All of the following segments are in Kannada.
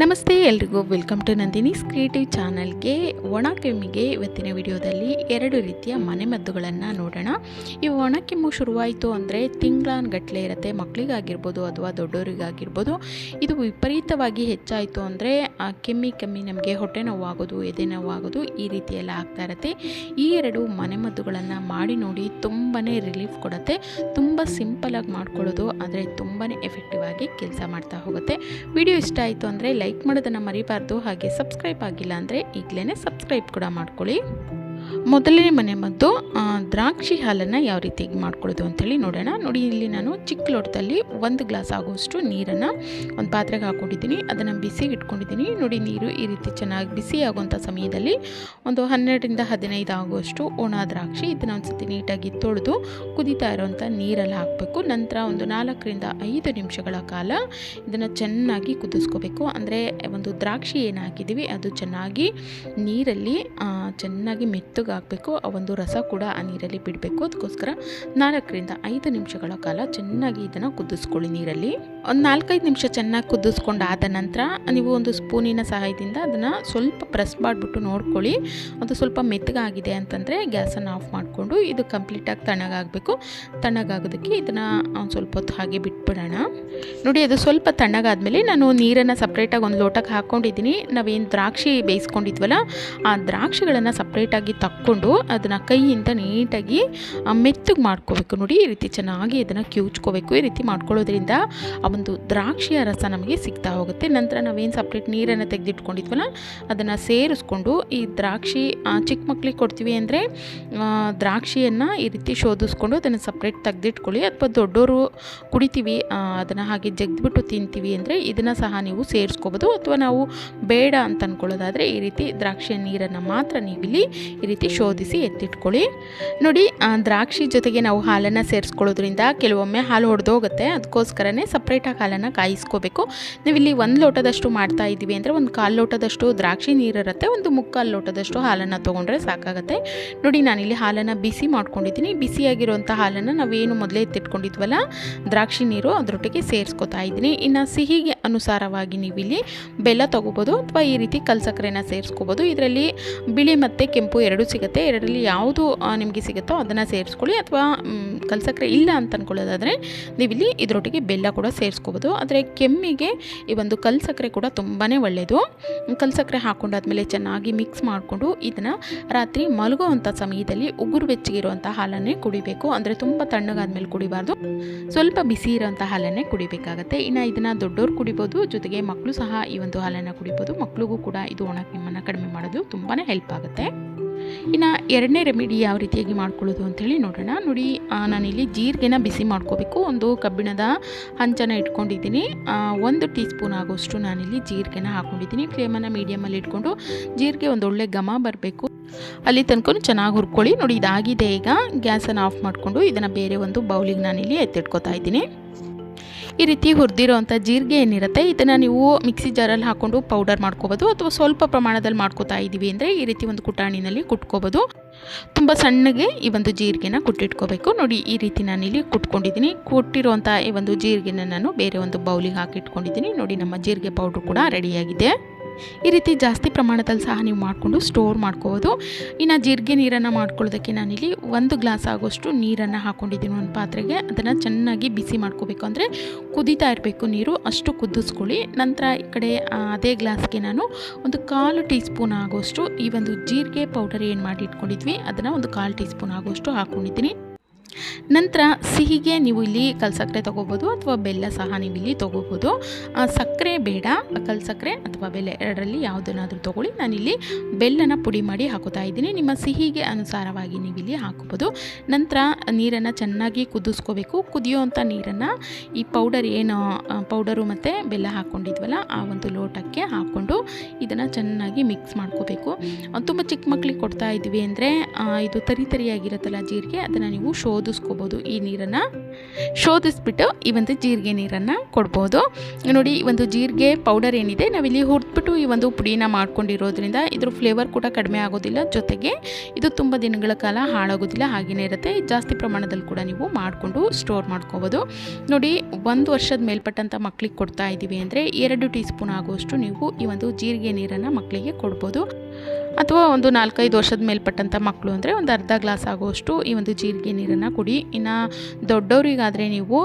ನಮಸ್ತೆ ಎಲ್ರಿಗೂ ವೆಲ್ಕಮ್ ಟು ನಂದಿನೀಸ್ ಕ್ರಿಯೇಟಿವ್ ಚಾನಲ್ಗೆ. ಒಣ ಕೆಮ್ಮಿಗೆ ಇವತ್ತಿನ ವಿಡಿಯೋದಲ್ಲಿ ಎರಡು ರೀತಿಯ ಮನೆಮದ್ದುಗಳನ್ನು ನೋಡೋಣ. ಈ ಒಣ ಕೆಮ್ಮು ಶುರುವಾಯಿತು ಅಂದರೆ ತಿಂಗಳಾನ್ಗಟ್ಟಲೆ ಇರುತ್ತೆ, ಮಕ್ಕಳಿಗಾಗಿರ್ಬೋದು ಅಥವಾ ದೊಡ್ಡವರಿಗಾಗಿರ್ಬೋದು. ಇದು ವಿಪರೀತವಾಗಿ ಹೆಚ್ಚಾಯಿತು ಅಂದರೆ ಕೆಮ್ಮಿ ನಮಗೆ ಹೊಟ್ಟೆ ನೋವಾಗೋದು, ಎದೆ ನೋವಾಗೋದು ಈ ರೀತಿಯೆಲ್ಲ ಆಗ್ತಾ ಇರುತ್ತೆ. ಈ ಎರಡು ಮನೆಮದ್ದುಗಳನ್ನು ಮಾಡಿ ನೋಡಿ, ತುಂಬಾ ರಿಲೀಫ್ ಕೊಡುತ್ತೆ. ತುಂಬ ಸಿಂಪಲಾಗಿ ಮಾಡ್ಕೊಳ್ಳೋದು, ಆದರೆ ತುಂಬಾ ಎಫೆಕ್ಟಿವ್ ಆಗಿ ಕೆಲಸ ಮಾಡ್ತಾ ಹೋಗುತ್ತೆ. ವಿಡಿಯೋ ಇಷ್ಟ ಆಯಿತು ಅಂದರೆ ಲೈಕ್ ಮಾಡೋದನ್ನು ಮರಿಬಾರ್ದು. ಹಾಗೆ ಸಬ್ಸ್ಕ್ರೈಬ್ ಆಗಿಲ್ಲ ಅಂದರೆ ಈಗಲೇ ಸಬ್ಸ್ಕ್ರೈಬ್ ಕೂಡ ಮಾಡ್ಕೊಳ್ಳಿ. ಮೊದಲನೇ ಮನೆಮದ್ದು ದ್ರಾಕ್ಷಿ ಹಾಲನ್ನು ಯಾವ ರೀತಿಯಾಗಿ ಮಾಡ್ಕೊಳ್ಳೋದು ಅಂಥೇಳಿ ನೋಡೋಣ. ನೋಡಿ, ಇಲ್ಲಿ ನಾನು ಚಿಕ್ಕ ಲೋಟದಲ್ಲಿ 1 ಗ್ಲಾಸ್ ಆಗುವಷ್ಟು ನೀರನ್ನು ಒಂದು ಪಾತ್ರೆಗೆ ಹಾಕ್ಕೊಂಡಿದ್ದೀನಿ. ಅದನ್ನು ಬಿಸಿಗೆ ಇಟ್ಕೊಂಡಿದ್ದೀನಿ. ನೋಡಿ, ನೀರು ಈ ರೀತಿ ಚೆನ್ನಾಗಿ ಬಿಸಿ ಆಗುವಂಥ ಸಮಯದಲ್ಲಿ ಒಂದು 12ರಿಂದ 15 ಆಗುವಷ್ಟು ಒಣ ದ್ರಾಕ್ಷಿ ಇದನ್ನು ಒಂದು ಸತಿ ನೀಟಾಗಿ ತೊಳೆದು ಕುದೀತಾ ಇರೋವಂಥ ನೀರಲ್ಲಿ ಹಾಕಬೇಕು. ನಂತರ ಒಂದು 4ರಿಂದ 5 ನಿಮಿಷಗಳ ಕಾಲ ಇದನ್ನು ಚೆನ್ನಾಗಿ ಕುದಿಸ್ಕೋಬೇಕು. ಅಂದರೆ ಒಂದು ದ್ರಾಕ್ಷಿ ಏನು ಹಾಕಿದ್ದೀವಿ ಅದು ಚೆನ್ನಾಗಿ ನೀರಲ್ಲಿ ಚೆನ್ನಾಗಿ ಮೆತ್ತಗೆ ಹಾಕಬೇಕು. ಆ ಒಂದು ರಸ ಕೂಡ ಆ ನೀರಲ್ಲಿ ಬಿಡಬೇಕು. ಅದಕ್ಕೋಸ್ಕರ 4ರಿಂದ 5 ನಿಮಿಷಗಳ ಕಾಲ ಚೆನ್ನಾಗಿ ಇದನ್ನು ಕುದಿಸ್ಕೊಳ್ಳಿ. ನೀರಲ್ಲಿ ಒಂದು 4-5 ನಿಮಿಷ ಚೆನ್ನಾಗಿ ಕುದಿಸ್ಕೊಂಡಾದ ನಂತರ ನೀವು ಒಂದು ಸ್ಪೂನಿನ ಸಹಾಯದಿಂದ ಅದನ್ನು ಸ್ವಲ್ಪ ಪ್ರೆಸ್ ಮಾಡಿಬಿಟ್ಟು ನೋಡ್ಕೊಳ್ಳಿ. ಅದು ಸ್ವಲ್ಪ ಮೆತ್ತಗಾಗಿದೆ ಅಂತಂದರೆ ಗ್ಯಾಸನ್ನು ಆಫ್ ಮಾಡಿಕೊಂಡು ಇದು ಕಂಪ್ಲೀಟಾಗಿ ತಣ್ಣಗಾಗಬೇಕು. ತಣ್ಣಗಾಗೋದಕ್ಕೆ ಇದನ್ನು ಒಂದು ಸ್ವಲ್ಪ ಹೊತ್ತು ಹಾಗೆ ಬಿಟ್ಬಿಡೋಣ. ನೋಡಿ, ಅದು ಸ್ವಲ್ಪ ತಣ್ಣಗಾದ್ಮೇಲೆ ನಾನು ನೀರನ್ನು ಸಪ್ರೇಟಾಗಿ ಒಂದು ಲೋಟಕ್ಕೆ ಹಾಕ್ಕೊಂಡಿದ್ದೀನಿ. ನಾವೇನು ದ್ರಾಕ್ಷಿ ಬೇಯಿಸ್ಕೊಂಡಿದ್ವಲ್ಲ ಆ ದ್ರಾಕ್ಷಿಗಳನ್ನು ಸಪ್ರೇಟಾಗಿ ತಕ್ಕೊಂಡು ಅದನ್ನು ಕೈಯಿಂದ ನೀಟಾಗಿ ಮೆತ್ತಗೆ ಮಾಡ್ಕೋಬೇಕು. ನೋಡಿ, ಈ ರೀತಿ ಚೆನ್ನಾಗಿ ಇದನ್ನು ಕಿವುಚ್ಕೋಬೇಕು. ಈ ರೀತಿ ಮಾಡ್ಕೊಳ್ಳೋದ್ರಿಂದ ಆ ಒಂದು ದ್ರಾಕ್ಷಿಯ ರಸ ನಮಗೆ ಸಿಗ್ತಾ ಹೋಗುತ್ತೆ. ನಂತರ ನಾವೇನು ಸಪ್ರೇಟ್ ನೀರನ್ನು ತೆಗೆದಿಟ್ಕೊಂಡಿದ್ವಲ್ಲ ಅದನ್ನು ಸೇರಿಸ್ಕೊಂಡು ಈ ದ್ರಾಕ್ಷಿ ಚಿಕ್ಕ ಮಕ್ಕಳಿಗೆ ಕೊಡ್ತೀವಿ ಅಂದರೆ ದ್ರಾಕ್ಷಿಯನ್ನು ಈ ರೀತಿ ಶೋಧಿಸ್ಕೊಂಡು ಅದನ್ನು ಸಪ್ರೇಟ್ ತೆಗೆದಿಟ್ಕೊಳ್ಳಿ. ಅಥವಾ ದೊಡ್ಡವರು ಕುಡಿತೀವಿ ಅದನ್ನು ಹಾಗೆ ಜಗ್ದ್ಬಿಟ್ಟು ತಿಂತೀವಿ ಅಂದರೆ ಇದನ್ನು ಸಹ ನೀವು ಸೇರಿಸ್ಕೋಬೋದು. ಅಥವಾ ನಾವು ಬೇಡ ಅಂತ ಅಂದ್ಕೊಳ್ಳೋದಾದರೆ ಈ ರೀತಿ ದ್ರಾಕ್ಷಿಯ ನೀರನ್ನು ಮಾತ್ರ ನೀವಿಲ್ಲಿ ಈ ರೀತಿ ಶೋಧಿಸಿ ಎತ್ತಿಟ್ಕೊಳ್ಳಿ. ನೋಡಿ, ದ್ರಾಕ್ಷಿ ಜೊತೆಗೆ ನಾವು ಹಾಲನ್ನು ಸೇರಿಸ್ಕೊಳ್ಳೋದ್ರಿಂದ ಕೆಲವೊಮ್ಮೆ ಹಾಲು ಹೊಡೆದೋಗುತ್ತೆ. ಅದಕ್ಕೋಸ್ಕರನೇ ಸಪ್ರೇಟಾಗಿ ಹಾಲನ್ನು ಕಾಯಿಸ್ಕೋಬೇಕು. ನೀವಿಲ್ಲಿ 1 ಲೋಟದಷ್ಟು ಮಾಡ್ತಾ ಇದ್ದೀವಿ ಅಂದರೆ ಒಂದು 1/4 ಲೋಟದಷ್ಟು ದ್ರಾಕ್ಷಿ ನೀರಿರುತ್ತೆ, ಒಂದು 3/4 ಲೋಟದಷ್ಟು ಹಾಲನ್ನು ತೊಗೊಂಡ್ರೆ ಸಾಕಾಗುತ್ತೆ. ನೋಡಿ, ನಾನಿಲ್ಲಿ ಹಾಲನ್ನು ಬಿಸಿ ಮಾಡ್ಕೊಂಡಿದ್ದೀನಿ. ಬಿಸಿಯಾಗಿರುವಂಥ ಹಾಲನ್ನು ನಾವೇನು ಮೊದಲೇ ಎತ್ತಿಟ್ಕೊಂಡಿದ್ವಲ್ಲ ದ್ರಾಕ್ಷಿ ನೀರು ಅದರೊಟ್ಟಿಗೆ ಸೇರಿಸ್ಕೊತಾ ಇದ್ದೀನಿ. ಇನ್ನು ಸಿಹಿಗೆ ಅನುಸಾರವಾಗಿ ನೀವಿಲ್ಲಿ ಬೆಲ್ಲ ತೊಗೋಬೋದು ಅಥವಾ ಈ ರೀತಿ ಕಲ್ಸಕ್ಕರೆನ ಸೇರಿಸ್ಕೋಬೋದು. ಇದರಲ್ಲಿ ಬಿಳಿ ಮತ್ತು ಕೆಂಪು ಎರಡೂ ಸಿಗುತ್ತೆ. ಎರಡರಲ್ಲಿ ಯಾವುದು ನಿಮಗೆ ಸಿಗುತ್ತೋ ಅದನ್ನು ಸೇರಿಸ್ಕೊಳ್ಳಿ. ಅಥವಾ ಕಲ್ಸಕ್ಕರೆ ಇಲ್ಲ ಅಂತ ಅಂದ್ಕೊಳ್ಳೋದಾದರೆ ನೀವಿಲ್ಲಿ ಇದರೊಟ್ಟಿಗೆ ಬೆಲ್ಲ ಕೂಡ ಸೇರಿಸ್ಕೋಬೋದು. ಆದರೆ ಕೆಮ್ಮಿಗೆ ಈ ಒಂದು ಕಲ್ಸಕ್ಕರೆ ಕೂಡ ತುಂಬಾ ಒಳ್ಳೆಯದು. ಕಲ್ಸಕ್ಕರೆ ಹಾಕ್ಕೊಂಡಾದ್ಮೇಲೆ ಚೆನ್ನಾಗಿ ಮಿಕ್ಸ್ ಮಾಡಿಕೊಂಡು ಇದನ್ನು ರಾತ್ರಿ ಮಲಗುವಂಥ ಸಮಯದಲ್ಲಿ ಉಗುರು ಬೆಚ್ಚಗಿರುವಂಥ ಹಾಲನ್ನೇ ಕುಡಿಬೇಕು. ಅಂದರೆ ತುಂಬ ತಣ್ಣಗಾದ್ಮೇಲೆ ಕುಡಿಬಾರ್ದು, ಸ್ವಲ್ಪ ಬಿಸಿ ಇರೋಂಥ ಹಾಲನ್ನೇ ಕುಡಿಬೇಕಾಗತ್ತೆ. ಇನ್ನು ಇದನ್ನು ದೊಡ್ಡವ್ರು ಕುಡಿಬೋದು, ಜೊತೆಗೆ ಮಕ್ಕಳು ಸಹ ಈ ಒಂದು ಹಾಲನ್ನು ಕುಡಿಬೋದು. ಮಕ್ಕಳಿಗೂ ಕೂಡ ಇದು ಒಣ ಕೆಮ್ಮನ್ನು ಕಡಿಮೆ ಮಾಡೋದು ತುಂಬಾ ಹೆಲ್ಪ್ ಆಗುತ್ತೆ. ಇನ್ನು ಎರಡನೇ ರೆಮಿಡಿ ಯಾವ ರೀತಿಯಾಗಿ ಮಾಡ್ಕೊಳ್ಳೋದು ಅಂಥೇಳಿ ನೋಡೋಣ. ನೋಡಿ, ನಾನಿಲ್ಲಿ ಜೀರಿಗೆನ ಬಿಸಿ ಮಾಡ್ಕೋಬೇಕು. ಒಂದು ಕಬ್ಬಿಣದ ಹಂಚನ್ನು ಇಟ್ಕೊಂಡಿದ್ದೀನಿ. 1 ಟೀ ಸ್ಪೂನ್ ಆಗೋಷ್ಟು ನಾನಿಲ್ಲಿ ಜೀರಿಗೆನ ಹಾಕ್ಕೊಂಡಿದ್ದೀನಿ. ಫ್ಲೇಮನ್ನು ಮೀಡಿಯಮಲ್ಲಿ ಇಟ್ಕೊಂಡು ಜೀರಿಗೆ ಒಂದು ಒಳ್ಳೆ ಘಮ ಬರಬೇಕು, ಅಲ್ಲಿ ತನಕ ಚೆನ್ನಾಗಿ ಹುರ್ಕೊಳ್ಳಿ. ನೋಡಿ, ಇದಾಗಿದೆ. ಈಗ ಗ್ಯಾಸನ್ನು ಆಫ್ ಮಾಡಿಕೊಂಡು ಇದನ್ನು ಬೇರೆ ಒಂದು ಬೌಲಿಗೆ ನಾನಿಲ್ಲಿ ಎತ್ತಿಟ್ಕೊತಾ ಇದ್ದೀನಿ. ಈ ರೀತಿ ಹುರಿದಿರೋವಂಥ ಜೀರಿಗೆ ಏನಿರುತ್ತೆ ಇದನ್ನು ನೀವು ಮಿಕ್ಸಿ ಜಾರಲ್ಲಿ ಹಾಕ್ಕೊಂಡು ಪೌಡರ್ ಮಾಡ್ಕೋಬೋದು. ಅಥವಾ ಸ್ವಲ್ಪ ಪ್ರಮಾಣದಲ್ಲಿ ಮಾಡ್ಕೋತಾ ಇದ್ದೀವಿ ಅಂದರೆ ಈ ರೀತಿ ಒಂದು ಕುಟಾಣಿನಲ್ಲಿ ಕುಟ್ಕೋಬೋದು. ತುಂಬ ಸಣ್ಣಗೆ ಈ ಒಂದು ಜೀರಿಗೆನ ಕುಟ್ಟಿಟ್ಕೋಬೇಕು. ನೋಡಿ, ಈ ರೀತಿ ನಾನಿಲ್ಲಿ ಕುಟ್ಕೊಂಡಿದ್ದೀನಿ. ಕುಟ್ಟಿರೋವಂಥ ಈ ಒಂದು ಜೀರಿಗೆನ ನಾನು ಬೇರೆ ಒಂದು ಬೌಲಿಗೆ ಹಾಕಿಟ್ಕೊಂಡಿದ್ದೀನಿ. ನೋಡಿ, ನಮ್ಮ ಜೀರಿಗೆ ಪೌಡ್ರ್ ಕೂಡ ರೆಡಿಯಾಗಿದೆ. ಈ ರೀತಿ ಜಾಸ್ತಿ ಪ್ರಮಾಣದಲ್ಲಿ ಸಹ ನೀವು ಮಾಡಿಕೊಂಡು ಸ್ಟೋರ್ ಮಾಡ್ಕೋಬೋದು. ಇನ್ನು ಜೀರಿಗೆ ನೀರನ್ನು ಮಾಡ್ಕೊಳ್ಳೋದಕ್ಕೆ ನಾನಿಲ್ಲಿ 1 ಗ್ಲಾಸ್ ಆಗೋಷ್ಟು ನೀರನ್ನು ಹಾಕ್ಕೊಂಡಿದ್ದೀನಿ ಒಂದು ಪಾತ್ರೆಗೆ. ಅದನ್ನು ಚೆನ್ನಾಗಿ ಬಿಸಿ ಮಾಡ್ಕೋಬೇಕು. ಅಂದರೆ ಕುದೀತಾ ಇರಬೇಕು ನೀರು, ಅಷ್ಟು ಕುದಿಸ್ಕೊಳ್ಳಿ. ನಂತರ ಈ ಕಡೆ ಅದೇ ಗ್ಲಾಸ್ಗೆ ನಾನು ಒಂದು 1/4 ಟೀ ಸ್ಪೂನ್ ಆಗೋಷ್ಟು ಈ ಒಂದು ಜೀರಿಗೆ ಪೌಡರ್ ಏನು ಮಾಡಿ ಇಟ್ಕೊಂಡಿದ್ವಿ ಅದನ್ನು ಒಂದು 1/4 ಟೀ ಸ್ಪೂನ್ ಆಗೋಷ್ಟು ಹಾಕ್ಕೊಂಡಿದ್ದೀನಿ. ನಂತರ ಸಿಹಿಗೆ ನೀವು ಇಲ್ಲಿ ಕಲ್ಸಕ್ಕರೆ ತೊಗೋಬೋದು ಅಥವಾ ಬೆಲ್ಲ ಸಹ ನೀವು ಇಲ್ಲಿ ತೊಗೋಬೋದು. ಸಕ್ಕರೆ ಬೇಡ, ಕಲ್ಸಕ್ಕರೆ ಅಥವಾ ಬೆಲ್ಲ ಎರಡರಲ್ಲಿ ಯಾವುದನ್ನಾದರೂ ತೊಗೊಳ್ಳಿ. ನಾನಿಲ್ಲಿ ಬೆಲ್ಲನ ಪುಡಿ ಮಾಡಿ ಹಾಕೋತಾ ಇದ್ದೀನಿ. ನಿಮ್ಮ ಸಿಹಿಗೆ ಅನುಸಾರವಾಗಿ ನೀವು ಇಲ್ಲಿ ಹಾಕೋಬೋದು. ನಂತರ ನೀರನ್ನು ಚೆನ್ನಾಗಿ ಕುದಿಸ್ಕೋಬೇಕು. ಕುದಿಯೋವಂಥ ನೀರನ್ನು ಈ ಪೌಡರು ಮತ್ತು ಬೆಲ್ಲ ಹಾಕ್ಕೊಂಡಿದ್ವಲ್ಲ ಆ ಒಂದು ಲೋಟಕ್ಕೆ ಹಾಕ್ಕೊಂಡು ಇದನ್ನು ಚೆನ್ನಾಗಿ ಮಿಕ್ಸ್ ಮಾಡ್ಕೋಬೇಕು. ತುಂಬ ಚಿಕ್ಕ ಮಕ್ಕಳಿಗೆ ಕೊಡ್ತಾ ಇದ್ವಿ ಅಂದರೆ ಇದು ತರಿಯಾಗಿರುತ್ತಲ್ಲ ಜೀರಿಗೆ, ಅದನ್ನು ನೀವು ಶೋಧಿಸ್ಕೋಬೋದು. ಈ ನೀರನ್ನು ಶೋಧಿಸ್ಬಿಟ್ಟು ಈ ಒಂದು ಜೀರಿಗೆ ನೀರನ್ನು ಕೊಡ್ಬೋದು. ನೋಡಿ, ಈ ಒಂದು ಜೀರಿಗೆ ಪೌಡರ್ ಏನಿದೆ ನಾವಿಲ್ಲಿ ಹುರಿದ್ಬಿಟ್ಟು ಈ ಒಂದು ಪುಡಿನ ಮಾಡ್ಕೊಂಡಿರೋದ್ರಿಂದ ಇದ್ರ ಫ್ಲೇವರ್ ಕೂಡ ಕಡಿಮೆ ಆಗೋದಿಲ್ಲ, ಜೊತೆಗೆ ಇದು ತುಂಬ ದಿನಗಳ ಕಾಲ ಹಾಳಾಗೋದಿಲ್ಲ, ಹಾಗೆಯೇ ಇರುತ್ತೆ. ಜಾಸ್ತಿ ಪ್ರಮಾಣದಲ್ಲಿ ಕೂಡ ನೀವು ಮಾಡಿಕೊಂಡು ಸ್ಟೋರ್ ಮಾಡ್ಕೋಬೋದು. ನೋಡಿ, 1 ವರ್ಷದ ಮೇಲ್ಪಟ್ಟಂಥ ಮಕ್ಕಳಿಗೆ ಕೊಡ್ತಾ ಇದ್ದೀವಿ ಅಂದರೆ 2 ಟೀ ಸ್ಪೂನ್ ಆಗುವಷ್ಟು ನೀವು ಈ ಒಂದು ಜೀರಿಗೆ ನೀರನ್ನು ಮಕ್ಕಳಿಗೆ ಕೊಡ್ಬೋದು. ಅಥವಾ ಒಂದು 4-5 ವರ್ಷದ ಮೇಲ್ಪಟ್ಟಂಥ ಮಕ್ಕಳು ಅಂದರೆ ಒಂದು ಅರ್ಧ ಗ್ಲಾಸ್ ಆಗುವಷ್ಟು ಈ ಒಂದು ಜೀರಿಗೆ ನೀರನ್ನು ಕುಡಿ. ಇನ್ನು ದೊಡ್ಡವರಿಗಾದರೆ ನೀವು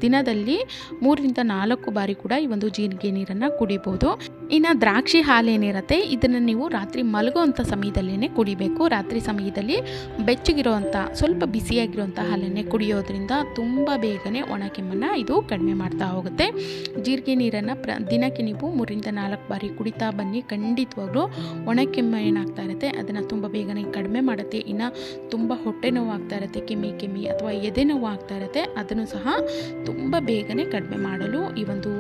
ದಿನದಲ್ಲಿ 3-4 ಬಾರಿ ಕೂಡ ಈ ಒಂದು ಜೀರಿಗೆ ನೀರನ್ನು ಕುಡಿಬೋದು. ಇನ್ನು ದ್ರಾಕ್ಷಿ ಹಾಲು ಏನಿರುತ್ತೆ ಇದನ್ನು ನೀವು ರಾತ್ರಿ ಮಲಗುವಂಥ ಸಮಯದಲ್ಲೇ ಕುಡಿಬೇಕು. ರಾತ್ರಿ ಸಮಯದಲ್ಲಿ ಬೆಚ್ಚಗಿರೋವಂಥ ಸ್ವಲ್ಪ ಬಿಸಿಯಾಗಿರೋವಂಥ ಹಾಲನ್ನೇ ಕುಡಿಯೋದ್ರಿಂದ ತುಂಬ ಬೇಗನೆ ಒಣ ಕೆಮ್ಮನ್ನು ಇದು ಕಡಿಮೆ ಮಾಡ್ತಾ ಹೋಗುತ್ತೆ. ಜೀರಿಗೆ ನೀರನ್ನು ದಿನಕ್ಕೆ ನೀವು 3-4 ಬಾರಿ ಕುಡಿತಾ ಬನ್ನಿ. ಖಂಡಿತವಾಗ್ಲೂ ಒಣ ಕೆಮ್ಮು ಏನಾಗ್ತಾ ಇರುತ್ತೆ ಅದನ್ನು ತುಂಬ ಬೇಗನೆ ಕಡಿಮೆ ಮಾಡುತ್ತೆ. ಇನ್ನು ತುಂಬ ಹೊಟ್ಟೆ ನೋವು ಆಗ್ತಾ ಇರುತ್ತೆ, ಕೆಮ್ಮಿ ಅಥವಾ ಎದೆ ನೋವು ಆಗ್ತಾ ಇರುತ್ತೆ, ಅದನ್ನು ಸಹ ತುಂಬ ಬೇಗನೆ ಕಡಿಮೆ ಮಾಡಲು ಈ ಒಂದು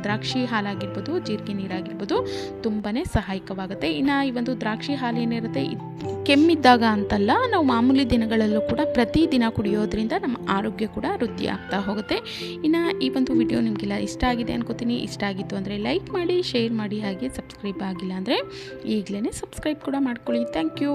ದ್ರಾಕ್ಷಿ ಹಾಲಾಗಿರ್ಬೋದು, ಜೀರಿಗೆ ನೀರಾಗಿರ್ಬೋದು ತುಂಬಾ ಸಹಾಯಕವಾಗುತ್ತೆ. ಇನ್ನು ಈ ಒಂದು ದ್ರಾಕ್ಷಿ ಹಾಲು ಏನಿರುತ್ತೆ ಕೆಮ್ಮಿದ್ದಾಗ ಅಂತಲ್ಲ, ನಾವು ಮಾಮೂಲಿ ದಿನಗಳಲ್ಲೂ ಕೂಡ ಪ್ರತಿದಿನ ಕುಡಿಯೋದ್ರಿಂದ ನಮ್ಮ ಆರೋಗ್ಯ ಕೂಡ ವೃದ್ಧಿ ಆಗ್ತಾ ಹೋಗುತ್ತೆ. ಇನ್ನು ಈ ಒಂದು ವಿಡಿಯೋ ನಿಮಗೆಲ್ಲ ಇಷ್ಟ ಆಗಿದೆ ಅನ್ಕೋತೀನಿ. ಇಷ್ಟ ಆಗಿತ್ತು ಅಂದರೆ ಲೈಕ್ ಮಾಡಿ, ಶೇರ್ ಮಾಡಿ, ಹಾಗೆ ಸಬ್ಸ್ಕ್ರೈಬ್ ಆಗಿಲ್ಲ ಅಂದರೆ ಈಗಲೇ ಸಬ್ಸ್ಕ್ರೈಬ್ ಕೂಡ ಮಾಡ್ಕೊಳ್ಳಿ. Thank you.